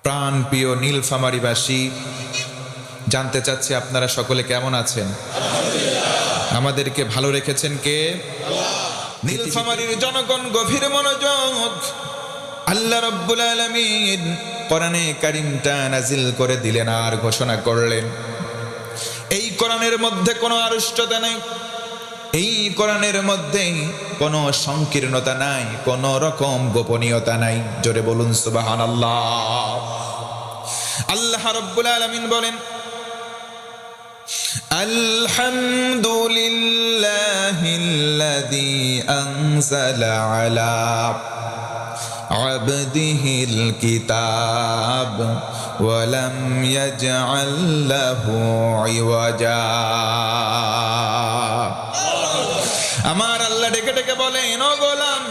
প্রাণ প্রিয় নীলফামারীবাসী, জানতে চাচ্ছি আপনারা সকলে কেমন আছেন? আমাদেরকে ভালো রেখেছেন কে? নীলফামারীর জনগণ গভীর মনোযোগ। আল্লাহ রাব্বুল আলামিন কোরআনে কারীমটা নাজিল করে দিলেন আর ঘোষণা করলেন, এই কোরআনের মধ্যে কোনো আড়ষ্টতা নাই, এই কোরআনের মধ্যে কোনো সংকীর্ণতা নাই, কোনো রকম গোপনীয়তা নাই। জোরে বলুন সুবহানাল্লাহ। আল্লাহ রাব্বুল আলামিন বলেন, আলহামদুলিল্লাহিল্লাযী আনজালা আলা আবদিহিল কিতাব ওয়া লাম ইয়াজআল লাহু ইওয়াজা। আমার আল্লাহ ডেকে ডেকে বলেন, ও গোলাম,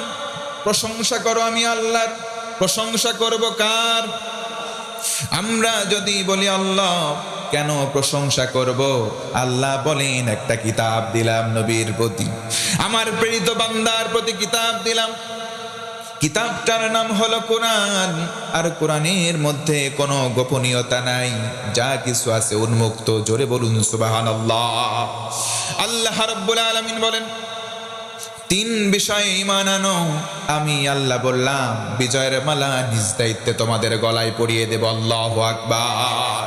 প্রশংসা করো আমি আল্লাহর। প্রশংসা করব কার? আমরা যদি বলি আল্লাহ, কেন প্রশংসা করব? আল্লাহ বলেন, একটা কিতাব দিলাম নবীর প্রতি, আমার প্রেরিত বান্দার প্রতি কিতাব দিলাম। কিতাবটার নাম হলো কোরআন। আর কোরআনের মধ্যে কোনো গোপনীয়তা নাই, যা কিছু আছে উন্মুক্ত। জোরে বলুন সুবহানাল্লাহ। আল্লাহ রাব্বুল আলামিন বলেন, তিন বিষয়ে ঈমান আনো। আমি আল্লাহ বললাম, বিজয়ের মালা নিজ দায়িত্বে তোমাদের গলায় পরিয়ে দেব। আল্লাহু আকবার।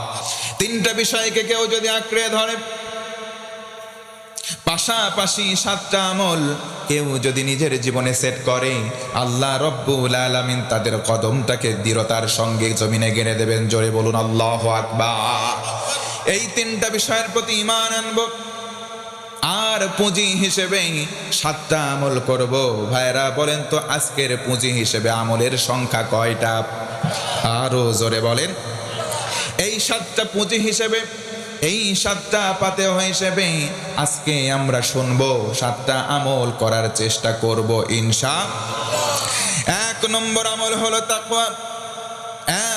তিনটা বিষয়কে কেউ যদি আঁকড়ে ধরে, পাশাপাশি সাতটা আমল কেউ যদি নিজের জীবনে সেট করে, আল্লাহ রব্বুল আলামিন তাদের কদমটাকে দৃঢ়তার সঙ্গে জমিনে গেড়ে দেবেন। জোরে বলুন আল্লাহু আকবার। এই তিনটা বিষয়ের প্রতি ঈমান আনবো, আর পুঁজি হিসেবে সাতটা আমল করব। ভাইরা বলেন তো, আজকের পুঁজি হিসেবে আমলের সংখ্যা কয়টা? আরো জোরে বলেন। এই সাতটা পুঁজি হিসেবে, এই সাতটা পাতেহ হিসেবে আজকে আমরা শুনবো, সাতটা আমল করার চেষ্টা করব ইনশাআল্লাহ। এক নম্বর আমল হলো তাকওয়া।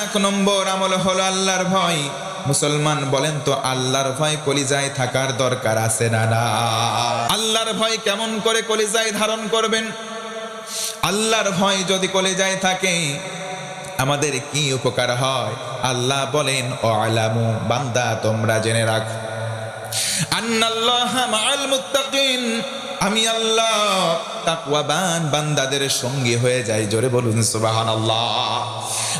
এক নম্বর আমল হলো আল্লাহর ভয়। মুসলমান বলেন তো, আল্লাহর ভয় কলিজায় থাকার দরকার আছে না? না। আল্লাহর ভয় কেমন করে কলিজায় ধারণ করবেন? আল্লাহর ভয় যদি কলিজায় থাকে, আমাদের কি উপকার হয়? আল্লাহ বলেন, ওয়ালামু, বান্দা তোমরা জেনে রাখো, আন্নাল্লাহা মাআল মুত্তাকিন, আমি আল্লাহ তাকওয়াবান বান্দাদের সঙ্গী হয়ে যাই। জোরে বলুন সুবহানাল্লাহ।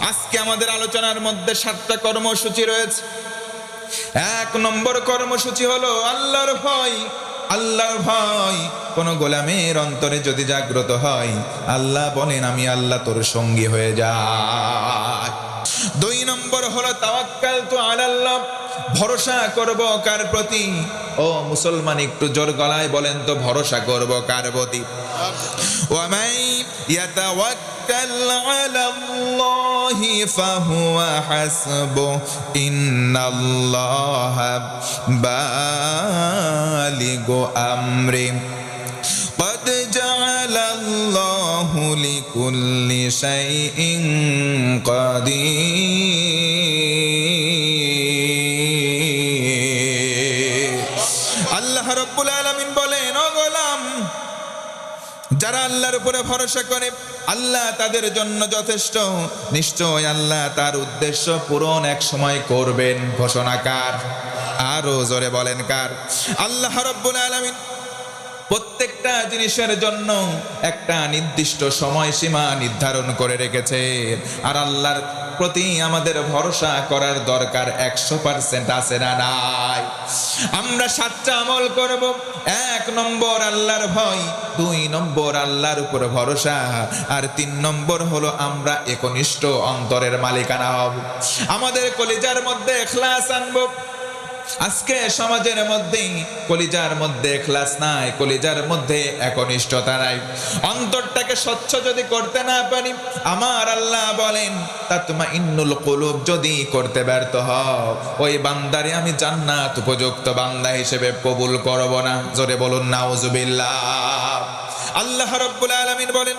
আজকে আমাদের আলোচনার মধ্যে সাতটা কর্মসূচি রয়েছে। এক নম্বর কর্মসূচি হলো আল্লাহর ভয়। আল্লাহর ভয় কোন গোলামের অন্তরে যদি জাগ্রত হয়, আল্লাহ বলেন, আমি আল্লাহ তোর সঙ্গী হয়ে যাই। দুই নম্বর হলো তাওয়াক্কালতু আলাল্লাহ, ভরসা করব কার প্রতি? ও মুসলমান, একটু জোর গলায় বলেন তো, ভরসা করব কার প্রতি? ওয়া মান ইয়াতাওয়াক্কাল আলাল্লাহি ফাহুয়া হাসবুহু, ইন্নাল্লাহা বালিগু আমরি, قد جعل الله لكل شيء قدير। আল্লাহ রাব্বুল আলামিন বলেন, ও গোলাম, যারা আল্লাহর উপরে ভরসা করে, আল্লাহ তাদের জন্য যথেষ্ট। নিশ্চয় আল্লাহ তার উদ্দেশ্য পূরণ এক সময় করবেন। ঘোষণা কার? আরো জোরে বলেন কার? আল্লাহ রাব্বুল আলামিন প্রত্যেকটা জিনিসের জন্য একটা নির্দিষ্ট সময়সীমা নির্ধারণ করে রেখেছে। আর আল্লাহর প্রতি আমাদের ভরসা করার দরকার 100% আছে না? নাই। আমরা সাতটা আমল করব। এক নম্বর আল্লাহর ভয়, দুই নম্বর আল্লাহর উপর ভরসা, আর তিন নম্বর হলো আমরা একনিষ্ঠ অন্তরের মালিকানা হব। আমাদের কলিজার মধ্যে ইখলাস আনব। আজকে সমাজের মধ্যে কলিজার মধ্যে ইখলাস নাই, কলিজার মধ্যে একনিষ্ঠতা নাই। অন্তরটাকে স্বচ্ছ যদি করতে না পারি, আমার আল্লাহ বলেন, তাতমাইন্নুল কুলুব, যদি করতে ব্যর্থ হও, ওই বান্দারে আমি জান্নাত উপযুক্ত বান্দা হিসেবে কবুল করব না। জোরে বলুন নাউজুবিল্লাহ। আল্লাহ রাব্বুল আলামিন বলেন,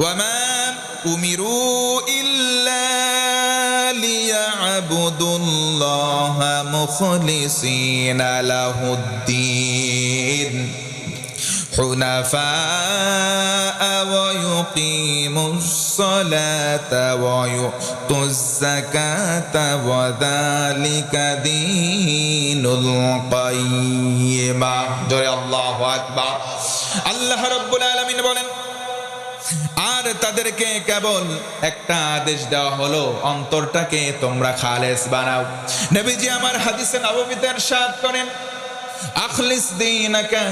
ওয়ামা উমিরু ইল্লা লিয়াবুদুল্লাহা মুখলিসিনা লাহুদ্দিন হুনাফা ওয়া ইউকিমুস সালাতা ওয়া তুজ যাকাতা ওয়া যালিকা দীনুল কাইয়্যিমা। জোরে আল্লাহু আকবার। আল্লাহ রাব্বুল আলামিন বলেন, আর তাদেরকে কেবল একটা আদেশ দেওয়া হলো, অন্তরটাকে তোমরা খালেস বানাও। নবীজি আমার হাদিসে নববীতে ইরশাদ করেন, আখলিস দীনাকা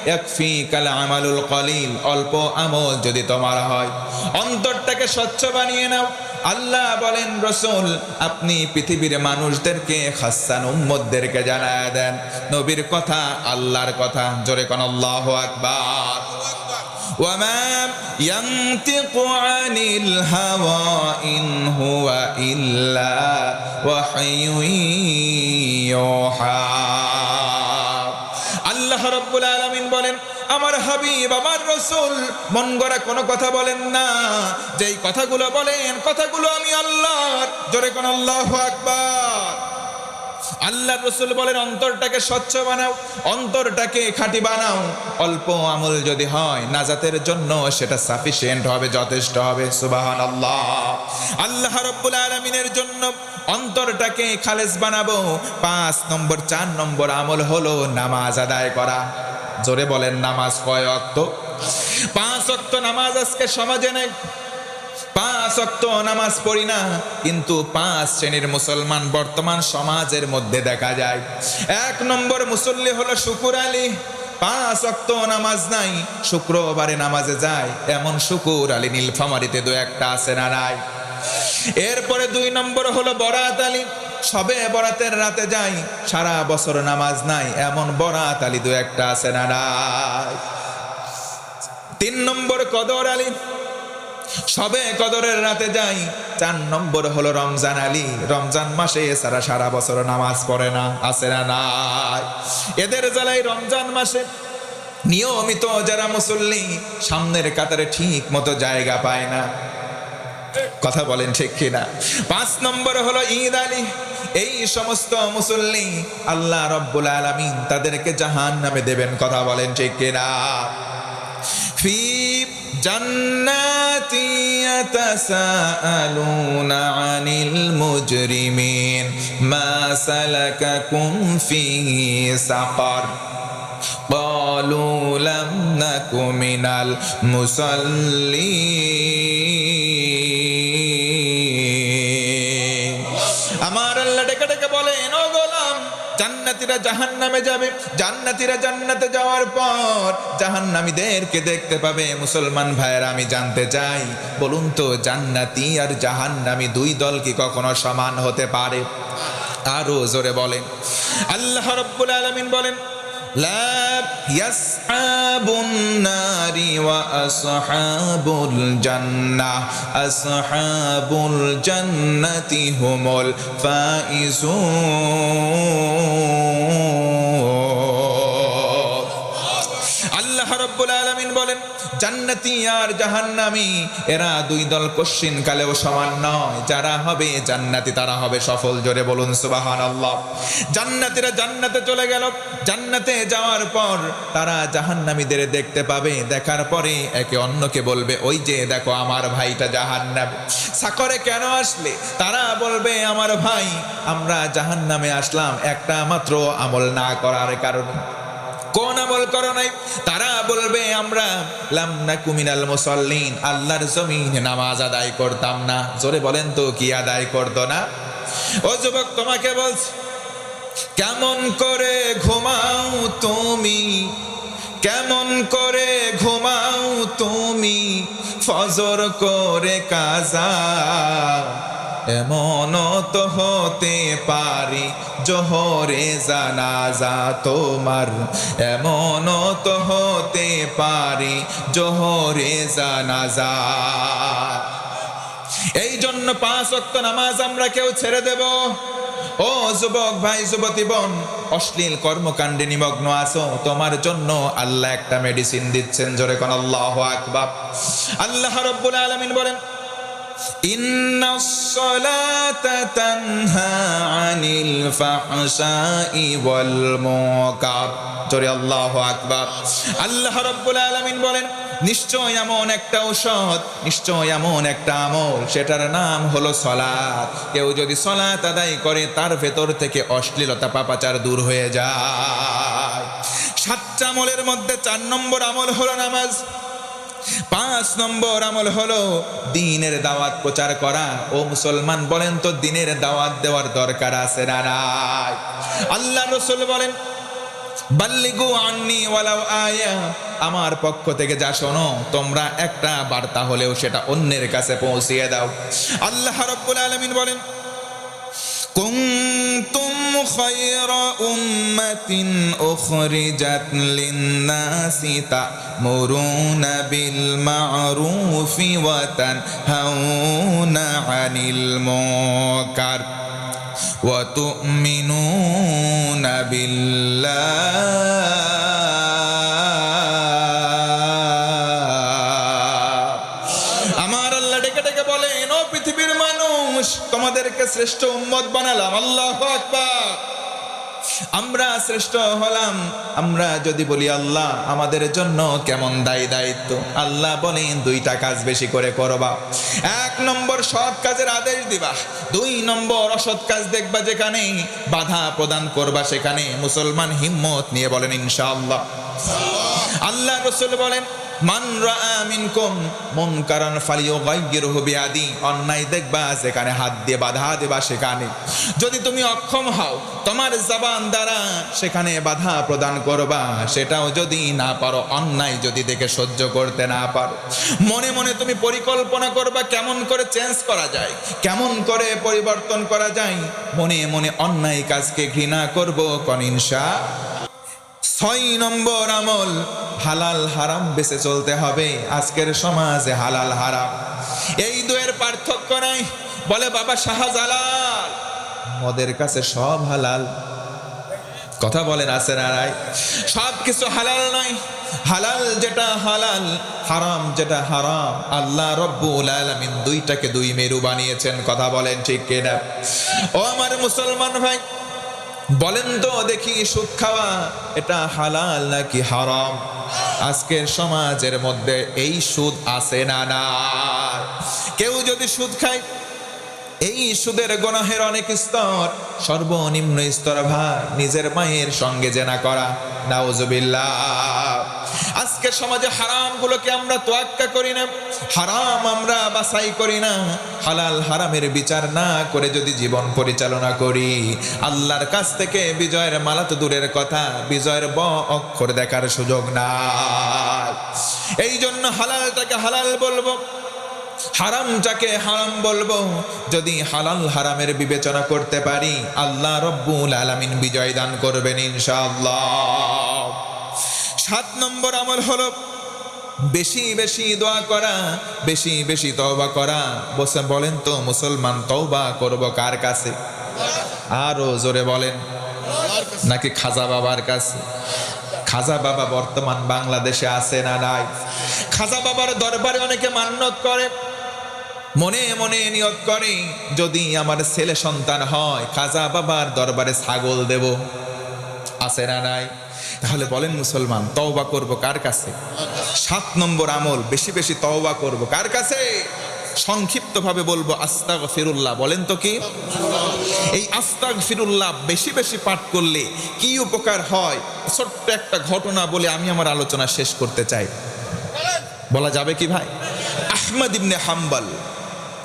ইয়াকফিকাল আমালুল কলিল। অল্প আমল যদি তোমার হয়, অন্তরটাকে স্বচ্ছ বানিয়ে নাও। আল্লাহ বলেন, রাসূল আপনি পৃথিবীর মানুষদেরকে, খাসসান উম্মতদেরকে জানায়া দেন নবীর কথা, আল্লাহর কথা। জোরে কোন আল্লাহু আকবার। وما ينطق عن الهوى إن هو إلا وحي يوحى। আল্লাহ রাব্বুল আলামিন বলেন, আমার হাবিব, আমার রাসূল মন গড়া কোনো কথা বলেন না। যেই কথাগুলো বলেন, কথাগুলো আমি আল্লাহর। জোরে কোন আল্লাহু আকবার। আল্লাহ রাসূল বলেন, অন্তরটাকে স্বচ্ছ বানাও, অন্তরটাকে খাঁটি বানাও। অল্প আমল যদি হয়, নাজাতের জন্য সেটা সাফিসিয়েন্ট হবে, যথেষ্ট হবে। সুবহানাল্লাহ। আল্লাহ রাব্বুল আলামিনের জন্য অন্তরটাকে খালেস বানাবো। 5 নম্বর 4 নম্বর আমল হলো নামাজ আদায় করা। জোরে বলেন, নামাজ কয় ওয়াক্ত? 5 ওয়াক্ত নামাজ আজকে সমাজে নেই। 5 ওয়াক্ত নামাজ পড়ি না, কিন্তু 5 শ্রেণীর মুসলমান বর্তমান সমাজের মধ্যে দেখা যায়। 1 নম্বর মুসল্লি হলো শুকুর আলী। 5 ওয়াক্ত নামাজ নাই, শুক্রবারে নামাজে যায়, এমন শুকুর আলী নীলফামারীতে 2-1টা আছে না নাই? এরপরে 2 নম্বর হলো বরাত আলী। সবে বরাতের রাতে যায়, সারা বছর নামাজ নাই, এমন বরাত আলী 2-1টা আছে না নাই? 3 নম্বর কদর আলী। সবে কদরের রাতে যাই। 4 নম্বর হলো রমজান আলী। রমজান মাসে সারা সারা বছর নামাজ পড়ে না, আছে না নাই? এদের জ্বালাই রমজান মাসে নিয়মিত যারা মুসল্লি, সামনের কাতারে ঠিক মতো জায়গা পায় না। কথা বলেন ঠিক কিনা? 5 নম্বর হলো ঈদ আলী। এই সমস্ত মুসল্লি আল্লাহ রাব্বুল আলামিন তাদেরকে জাহান্নামে দেবেন। কথা বলেন ঠিক কিনা? ফি জান্নাতি ইয়াতাসাআলুনা আনিল মুজরিমিন মা সালাকাকুম ফি সাকার ক্বালু লাম নাকু মিনাল মুসাল্লিন। আমার আল্লাহ ডেকে ডেকে বলেন, ও গোলাম, জান্নাতীরা জাহান্নামে যাবে, জান্নাতীরা জান্নাতে যাওয়ার পর জাহান্নামীদেরকে দেখতে পাবে। মুসলমান ভাইয়েরা, আমি জানতে চাই, বলুন তো, জান্নাতি আর জাহান্নামী 2 দল কি কখনো সমান হতে পারে? আরো জোরে বলেন। আল্লাহ রাব্বুল আলামিন বলেন, লা ইয়াসহাবুন নারি ওয়া আসহাবুল জান্নাহ আসহাবুল জান্নাতি হুমুল ফাইজুন। আল্লাহ রাব্বুল আলামিন বলেন, জান্নাতি আর জাহান্নামী এরা 2 দল কশিন কালেও সমান নয়। যারা হবে জান্নাতি তারা হবে সফল। জোরে বলুন সুবহানাল্লাহ। জান্নাতীরা জান্নাতে চলে গেল, জান্নাতে যাওয়ার পর তারা জাহান্নামীদের দেখতে পাবে। দেখার পরে একে অন্যকে বলবে, ওই যে দেখো আমার ভাইটা জাহান্নামে। সাকরে কেন আসলে? তারা বলবে, আমার ভাই, আমরা জাহান্নামে আসলাম একটা মাত্র আমল না করার কারণে। কোন আমল করো নাই? তারা বলবে, আমরা লাম নাকু মিনাল মুসাল্লিন, আল্লাহর জমিনে নামাজ আদায় করতাম না। জোরে বলেন তো, কি আদায় করতো না? ও যুবক, তোমাকে বলছি, কেমন করে ঘুমাও তুমি, কেমন করে ঘুমাও তুমি, ফজর করে কাজা। এমন তো হতে পারি জোহরে জানাজা তোমার, এমন তো হতে পারি জোহরে জানাজা। এই জন্য 5 ওয়াক্ত নামাজ আমরা কেউ ছেড়ে দেব? ও যুবক ভাই, যুবতী বোন, অশ্লীল কর্মকাণ্ডে নিমগ্ন আছো, তোমার জন্য আল্লাহ একটা মেডিসিন দিচ্ছেন। জোরে কোন আল্লাহু আকবার। আল্লাহ রাব্বুল আলামিন বলেন, ইন্নাস সালাতা তানহা আনিল ফাহশাই ওয়াল মুনকার। জোরে আল্লাহু আকবার। আল্লাহ রাব্বুল আলামিন বলেন, নিশ্চয় এমন একটা ঔষধ, নিশ্চয় এমন একটা আমল, সেটার নাম হলো সালাত। কেউ যদি সালাত আদায় করে তার ভেতর থেকে অশ্লীলতা পাপাচার দূর হয়ে যায়। 7টা আমলের মধ্যে 4 নম্বর আমল হলো নামাজ। 5 নম্বর আমল হলো দ্বীনের দাওয়াত প্রচার করা। ও মুসলমান, বলেন তো দ্বীনের দাওয়াত দেওয়ার দরকার আছে না নাই? আল্লাহ রাসূল বলেন, বাল্লিগু আন্নি ওয়ালাউ আয়া, আমার পক্ষ থেকে যা শোনো তোমরা একটা বার্তা হলেও সেটা অন্যের কাছে পৌঁছিয়ে দাও। আল্লাহ রাব্বুল আলামিন বলেন, কুনতুম খায়রা উম্মাতিন উখরিজাত লিন-নাসি তা'মুরুনা বিল মা'রুফি ওয়া তানহাউনা আনিল মুনকার ওয়া তু'মিনুনা বিল্লাহ। আমার আল্লাহ ডেকে ডেকে বলেন, ও পৃথিবীর মানুষ, তোমাদেরকে শ্রেষ্ঠ উম্মত বানালাম। আল্লাহু আকবার। আমরা শ্রেষ্ঠ হলাম আমরা যদি বলি আল্লাহ আমাদের জন্য কেমন দায়িত্ব। আল্লাহ বলেন 2টা কাজ বেশি করে করবা। 1 নম্বর সৎ কাজের আদেশ দিবা, 2 নম্বর অসৎ কাজ দেখবা যেখানে বাধা প্রদান করবা সেখানে মুসলমান হিম্মত নিয়ে বলেন ইনশাআল্লাহ। আল্লাহ রাসূল বলেন, মান রাআ মিনকুম মুনকারান ফালিয়ুগাইয়িরহু বিয়াদি, অন্যায় দেখবা যেখানে হাত দিয়ে বাধা দেবা সেখানে। যদি তুমি অক্ষম হও তোমার জবান দ্বারা সেখানে বাধা প্রদান করবা, সেটাও যদি না পারো, অন্যায় যদি দেখে সহ্য করতে না পারো, মনে মনে তুমি পরিকল্পনা করবা কেমন করে চেঞ্জ করা যায়, কেমন করে পরিবর্তন করা যায়। মনে মনে অন্যায় কাজকে ঘৃণা করব কোন ইনশাআল্লাহ। 6 নম্বর আমল, হালাল হারাম বেঁচে চলতে হবে। আজকের সমাজে হালাল হারাম এই দুয়ের পার্থক্য নাই। বলে বাবা শাহজালাল, মদের কাছে সব হালাল। কথা বলেন আছে না নাই? সব কিছু হালাল নয়। হালাল যেটা হালাল, হারাম যেটা হারাম। আল্লাহ রব্বুল আলামিন 2টাকে 2 মেরু বানিয়েছেন। কথা বলেন ঠিক কিনা? ও আমার মুসলমান ভাই, বলেন তো দেখি সুদ খাওয়া এটা হালাল নাকি হারাম? আজকের সমাজের মধ্যে এই সুদ আছে না না? কেউ যদি সুদ খায়, এই সুদের গুনাহের অনেক স্তর। সর্বনিম্ন স্তর ভাই নিজের মায়ের সঙ্গে জেনা করা, নাউজুবিল্লাহ। আজকে সমাজে হারাম গুলোকে আমরা তোয়াক্কা করি না, হারাম আমরা বাছাই করি না। হালাল হারামের বিচার না করে যদি জীবন পরিচালনা করি, আল্লাহর কাছ থেকে বিজয়ের মালা তো দূরের কথা, বিজয়ের ব অক্ষর দেখার সুযোগ নাই। এই জন্য হালালটাকে হালাল বলবো, হারামটাকে হারাম বলবো। যদি হালাল হারামের বিবেচনা করতে পারি, আল্লাহ রব্বুল আলামিন বিজয় দান করবেন ইনশাআল্লাহ। 7 নম্বর আমল হলো বেশি বেশি দোয়া করা, বেশি বেশি তওবা করা। বলেন তো মুসলমান তওবা করব কার কাছে? আরো জোরে বলেন। নাকি খাজা বাবার কাছে? খাজা বাবা বর্তমান বাংলাদেশে আছে না নাই? খাজা বাবার দরবারে অনেকে মান্যত করে, মনে মনে নিয়ত করে যদি আমার ছেলে সন্তান হয় খাজা বাবার দরবারে ছাগল দেব। আছে না নাই? তাহলে বলেন মুসলমান তওবা করব কার কাছে? 7 নম্বর আমল, বেশি বেশি তওবা করব কার কাছে? সংক্ষিপ্ত ভাবে বলবো আস্তাগফিরুল্লাহ। বলেন তো কি? এই আস্তাগফিরুল্লাহ বেশি বেশি পাঠ করলে কি উপকার হয়? ছোট্ট একটা ঘটনা বলে আমি আমার আলোচনা শেষ করতে চাই। বলা যাবে কি ভাই? আহমদ ইবনে হাম্বল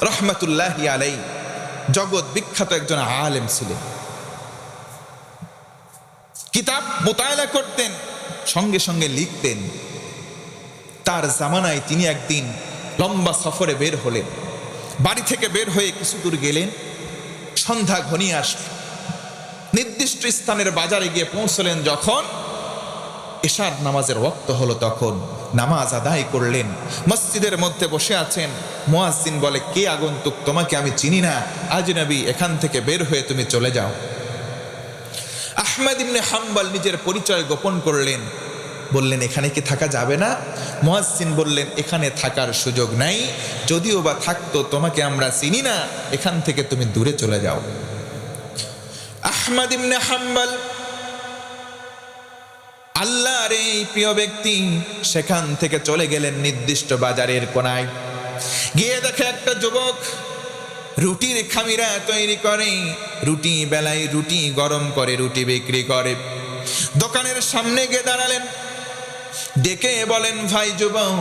রহমাতুল্লাহি আলাইহি জগৎ বিখ্যাত একজন আলেম ছিলেন। কিতাব মোতায়েলা করতেন, সঙ্গে সঙ্গে লিখতেন। তার জামানায় তিনি একদিন লম্বা সফরে বের হলেন। বাড়ি থেকে বের হয়ে কিছু দূর গেলেন, সন্ধ্যা ঘনিয়ে আসল। নির্দিষ্ট স্থানের বাজারে গিয়ে পৌঁছলেন। যখন এশার নামাজের ওয়াক্ত হলো, তখন নামাজ আদায় করলেন। মসজিদের মধ্যে বসে আছেন। মুয়াজ্জিন বলে, কে আগন্তুক? তোমাকে আমি চিনি না, আজনবী, এখান থেকে বের হয়ে তুমি চলে যাও। আহমদ ইবনে হাম্বল নিজের পরিচয় গোপন করলেন। বললেন এখানে কি থাকা যাবে না? মুয়াজ্জিন বললেন এখানে থাকার সুযোগ নাই, যদিও বা থাকতো তোমাকে আমরা চিনি না, এখান থেকে তুমি দূরে চলে যাও। আহমদ ইবনে হাম্বল, আল্লাহর এই প্রিয় ব্যক্তি, সেখান থেকে চলে গেলেন নির্দিষ্ট বাজারের কোনায়। গিয়ে দেখে একটা যুবক রুটির খামিরা তৈরি করে, রুটি বেলায় রুটি গরম করে রুটি বিক্রি করে। দোকানের সামনে গিয়ে দাঁড়ালেন, ডেকে বলেন ভাই যুবক,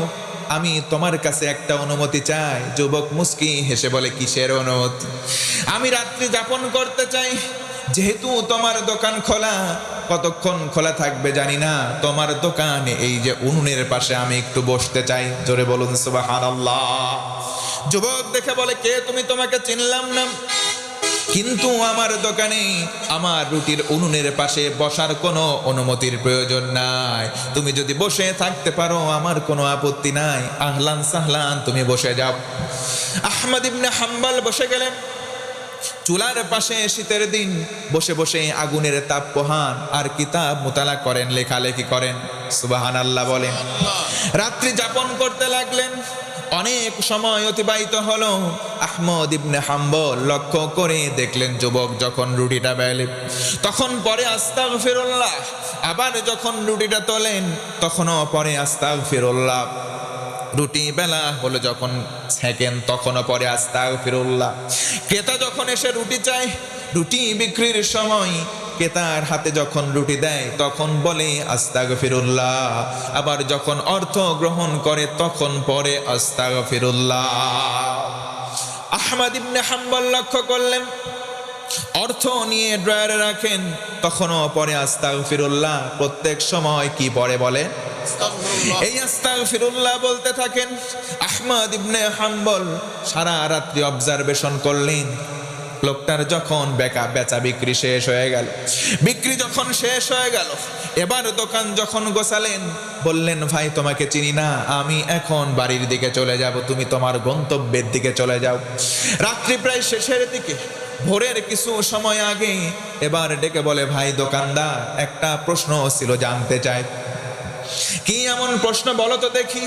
আমি তোমার কাছে একটা অনুমতি চাই। যুবক মুস্কি হেসে বলে কিসের অনুমতি? আমি রাত্রি যাপন করতে চাই, যেহেতু তোমার দোকান খোলা, কতক্ষণ খোলা থাকবে জানি না, তোমার দোকানে এই যে উনুনের পাশে আমি একটু বসতে চাই। জোরে বলুন সুবহানাল্লাহ। যুবক দেখে বলে কে তুমি? তোমাকে চিনলাম না, কিন্তু আমার দোকানে আমার রুটির উনুনের পাশে বসার কোনো অনুমতির প্রয়োজন নাই। তুমি যদি বসে থাকতে পারো আমার কোনো আপত্তি নাই, আহলান সাহলান, তুমি বসে যাও। আহমদ ইবনে হাম্বল বসে গেলেন চুলার পাশে। শীতের দিন বসে বসে আগুনের তাপ পোহান আর কিতাব মুতালা করেন, লেখালেখি করেন। সুবহানাল্লাহ বলেন। রাত্রি যাপন করতে লাগলেন। অনেক সময় অতিবাহিত হলো। আহমদ ইবনে হাম্বল লক্ষ্য করে দেখলেন যুবক যখন রুটিটা বেলে তখন পরে আস্তাগফিরুল্লাহ, আবার যখন রুটিটা তোলেন তখনও পরে আস্তাগফিরুল্লাহ। রুটি বেলা হলো যখন সেকেন্ড, তখনও পরে আস্তাগফিরুল্লাহ। ক্রেতা যখন এসে রুটি চায়, রুটি বিক্রির সময় ক্রেতার হাতে যখন রুটি দেয় তখন বলে আস্তাগফিরুল্লাহ, আবার যখন অর্থ গ্রহণ করে তখন পরে আস্তাগফিরুল্লাহ। আহমদ ইবনে হাম্বল লক্ষ্য করলেন অর্থ নিয়ে ড্রয়ারে রাখেন, তখনও পরে আস্তাগফিরুল্লাহ। প্রত্যেক সময় কি পরে বলে? এই আস্তাগফিরুল্লাহ বলতে থাকেন। আহমদ ইবনে হাম্বল সারা রাত্রি অবজারভেশন করলেন। লোকটার যখন বেচা বিক্রি শেষ হয়ে গেল, বিক্রি যখন শেষ হয়ে গেল, এবার দোকান যখন গোছালেন, বললেন ভাই তোমাকে চিনি না, আমি এখন বাড়ির দিকে চলে যাব, তুমি তোমার গন্তব্যের দিকে চলে যাও। রাত্রি প্রায় শেষের দিকে, ভোরের কিছু সময় আগে এবার ডেকে বলে ভাই দোকানদার, একটা প্রশ্ন ছিল জানতে চাই। কি এমন প্রশ্ন বলো তো দেখি?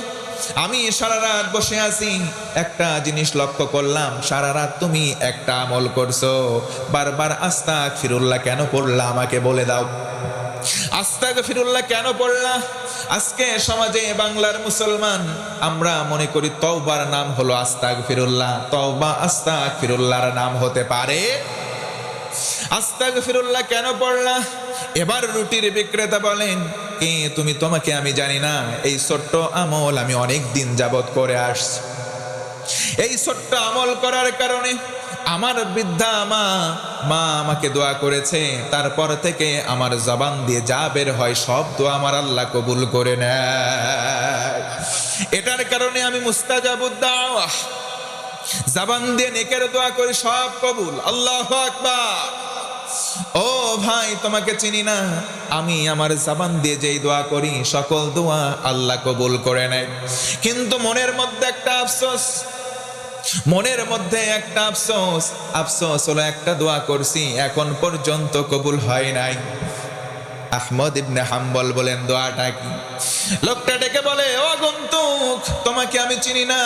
আমি সারা রাত বসে আছি, একটা জিনিস লক্ষ্য করলাম, সারা রাত তুমি একটা আমল করছো, বারবার আস্তাগফিরুল্লাহ কেন পড়লা আমাকে বলে দাও। আস্তাগফিরুল্লাহ কেন পড়লা? আজকে সমাজে বাংলার মুসলমান আমরা মনে করি তওবার নাম হলো আস্তাগফিরুল্লাহ, তওবা আস্তাগফিরুল্লাহর নাম হতে পারে? আস্তাগফিরুল্লাহ কেন পড়লা? এবার রুটির বিক্রেতা বলেন কে তুমি? তোমাকে আমি জানি না, এই ছোট্ট আমল আমি অনেক দিন যাবত করে আসছি। এই ছোট্ট আমল করার কারণে আমার বৃদ্ধা মা আমাকে দোয়া করেছে, তারপর থেকে আমার জবান দিয়ে যা বের হয় সব দোয়া আমার আল্লাহ কবুল করে নেয়। এটার কারণে আমি মুস্তাজাবুদ দাওয়া, জবান দিয়ে নেকের দোয়া করি, সব কবুল। আল্লাহু আকবার। ও ভাই তোমাকে চিনি না, আমি আমার জবান দিয়ে যেই দোয়া করি সকল দোয়া আল্লাহ কবুল করে নেয়। কিন্তু মনের মধ্যে একটা আফসোস, মনের মধ্যে একটা আফসোস হলো একটা দোয়া করছি এখন পর্যন্ত কবুল হয় নাই। আহমদ ইবনে হাম্বল বলেন দোয়াটা কি? লোকটা ডেকে বলে ও আগন্তুক, তোমাকে আমি চিনি না,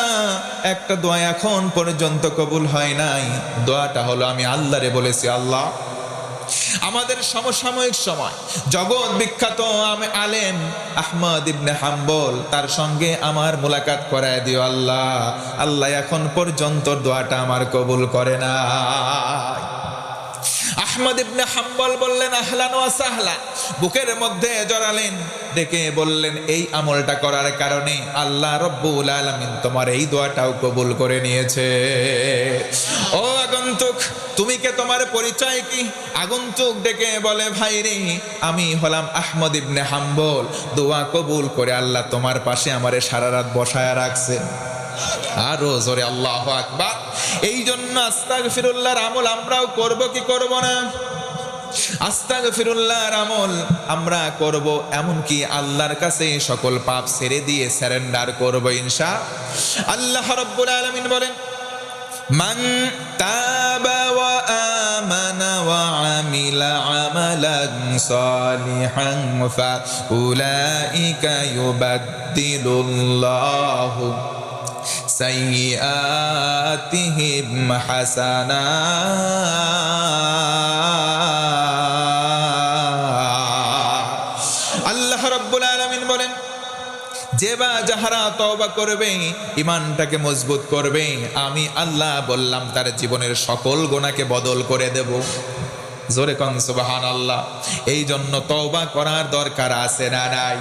একটা দোয়া এখন পর্যন্ত কবুল হয় নাই। দোয়াটা হলো আমি আল্লাহরে বলেছি, আল্লাহ আমাদের সমসাময়িক সময় জগৎ বিখ্যাত আলেম আহমদ ইবনে হাম্বল, তার সঙ্গে আমার মুলাকাত করায় দিও আল্লাহ। আল্লাহ এখন পর্যন্ত দোয়াটা আমার কবুল করে না। আহমদ ইবনে হাম্বল বললেন আহলান ওয়া সাহলান, বুকের মধ্যে জড়ালেন, ডেকে বললেন এই আমলটা করার কারণে আল্লাহ রব্বুল আলামিন তোমার এই দোয়াটাও কবুল করে নিয়েছে। ও আগন্তুক, তুমি কে? তোমার পরিচয় কি? আগন্তুক ডেকে বলে ভাই রে, আমি হলাম আহমদ ইবনে হাম্বল, দোয়া কবুল করে আল্লাহ তোমার পাশে আমারে সারা রাত বসায় রাখছে। আরো জোরে আল্লাহু আকবার। এই জন্য আস্তাগফিরুল্লাহর আমল আমরাও করব কি করব না? আস্তাগফিরুল্লাহর আমল আমরা করব, এমনকি আল্লাহর কাছে সকল পাপ ছেড়ে দিয়ে সারেন্ডার করব ইনশাআল্লাহ। আল্লাহ রাব্বুল আলামিন বলেন মান তাবা ওয়া আমানা ওয়া আমিলা আমালান صالحا فأولئك يبدل الله سيئاتهم حسنات আল্লাহ রাব্বুল আলামিন বলেন, যে বা যাহারা তওবা করবে, ইমানটাকে মজবুত করবে, আমি আল্লাহ বললাম তার জীবনের সকল গুনাহকে বদল করে দেব। জোরে কোন সুবহানাল্লাহ। এই জন্য তওবা করার দরকার আছে না নাই?